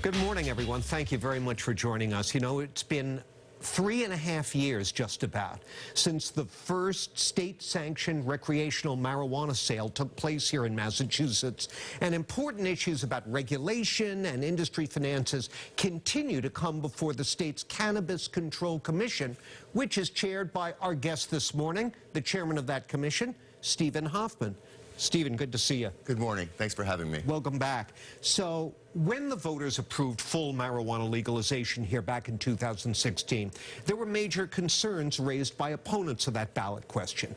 Good morning, everyone. Thank you very much for joining us. You know, it's been 3.5 years just about since the first state-sanctioned recreational marijuana sale took place here in Massachusetts, and important issues about regulation and industry finances continue to come before the state's Cannabis Control Commission, which is chaired by our guest this morning, the chairman of that commission, Steven Hoffman. Steven, good to see you. Good morning. Thanks for having me. Welcome back. So, when the voters approved full marijuana legalization here back in 2016, there were major concerns raised by opponents of that ballot question.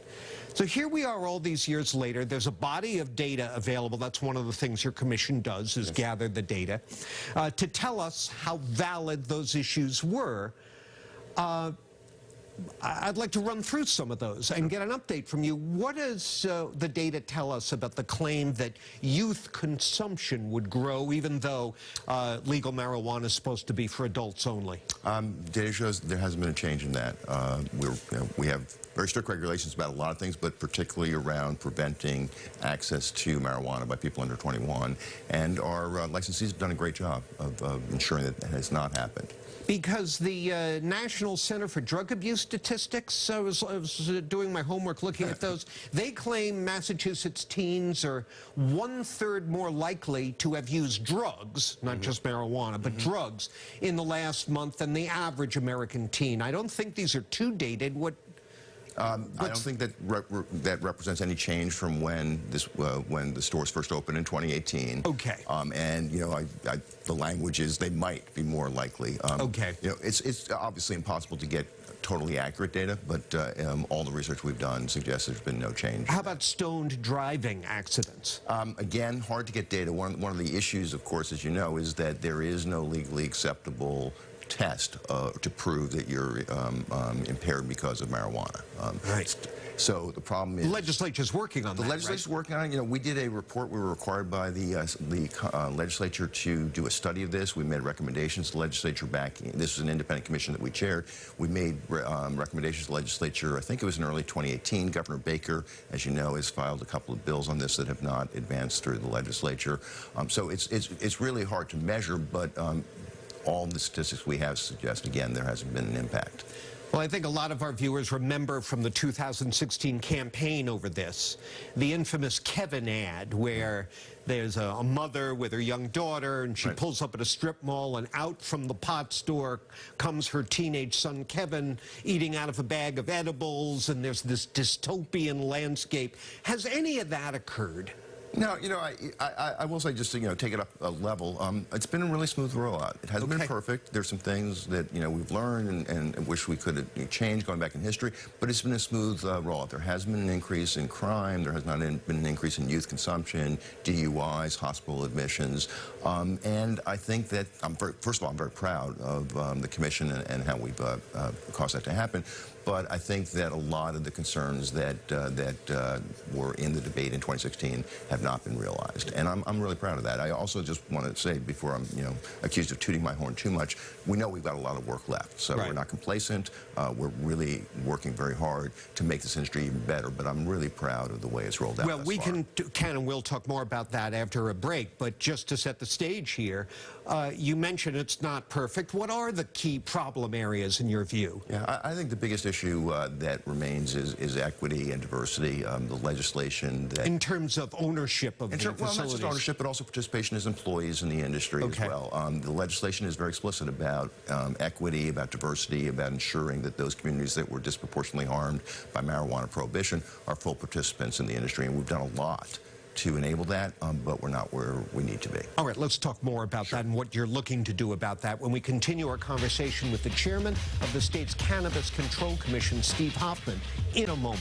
So here we are all these years later. There's a body of data available. That's one of the things your commission does, is gather the data, to tell us how valid those issues were. I'd like to run through some of those and get an update from you. What does the data tell us about the claim that youth consumption would grow even though legal marijuana is supposed to be for adults only? Data shows there hasn't been a change in that. We have very strict regulations about a lot of things, but particularly around preventing access to marijuana by people under 21. And our licensees have done a great job of ensuring that that has not happened. Because the National Center for Drug Abuse Statistics, I was doing my homework looking at those, they claim Massachusetts teens are 1/3 more likely to have used drugs, not just marijuana, but drugs, in the last month than the average American teen. I don't think these are too dated. I don't think that that represents any change from when the stores first opened in 2018. Okay. And you know, the language is they might be more likely. Okay. You know, it's obviously impossible to get totally accurate data, but all the research we've done suggests there's been no change. How about stoned driving accidents? Again, hard to get data. One of the issues, of course, as you know, is that there is no legally acceptable test to prove that you're impaired because of marijuana. Right. So the problem is... The legislature's working on that, The legislature's working on it. You know, we did a report. We were required by the legislature to do a study of this. We made recommendations to the legislature back. This was an independent commission that we chaired. We made recommendations to the legislature, I think it was in early 2018. Governor Baker, as you know, has filed a couple of bills on this that have not advanced through the legislature. So it's really hard to measure, but all the statistics we have suggest, again, there hasn't been an impact. Well, I think a lot of our viewers remember from the 2016 campaign over this, the infamous Kevin ad, where there's a mother with her young daughter, and she pulls up at a strip mall, and out from the pot store comes her teenage son, Kevin, eating out of a bag of edibles, and there's this dystopian landscape. Has any of that occurred? No, you know, I will say, just to, you know, take it up a level, it's been a really smooth rollout. It hasn't been perfect. There's some things that, you know, we've learned and wish we could have changed going back in history, but it's been a smooth rollout. There has been an increase in crime. There has not been an increase in youth consumption, DUIs, hospital admissions, and I think that, first of all, I'm very proud of the commission and how we've caused that to happen. But I think that a lot of the concerns that were in the debate in 2016 have not been realized, and I'm really proud of that. I also just want to say, before I'm accused of tooting my horn too much, we know we've got a lot of work left, so we're not complacent. We're really working very hard to make this industry even better. But I'm really proud of the way it's rolled out. Well, we can and we'll talk more about that after a break. But just to set the stage here, you mentioned it's not perfect. What are the key problem areas in your view? Yeah, I think the biggest issue that remains is equity and diversity. The legislation that... In terms of ownership of the facilities? Well, not just ownership, but also participation as employees in the industry as well. The legislation is very explicit about equity, about diversity, about ensuring that those communities that were disproportionately harmed by marijuana prohibition are full participants in the industry, and we've done a lot to enable that, but we're not where we need to be. All right, let's talk more about that and what you're looking to do about that when we continue our conversation with the chairman of the state's Cannabis Control Commission, Steve Hoffman, in a moment.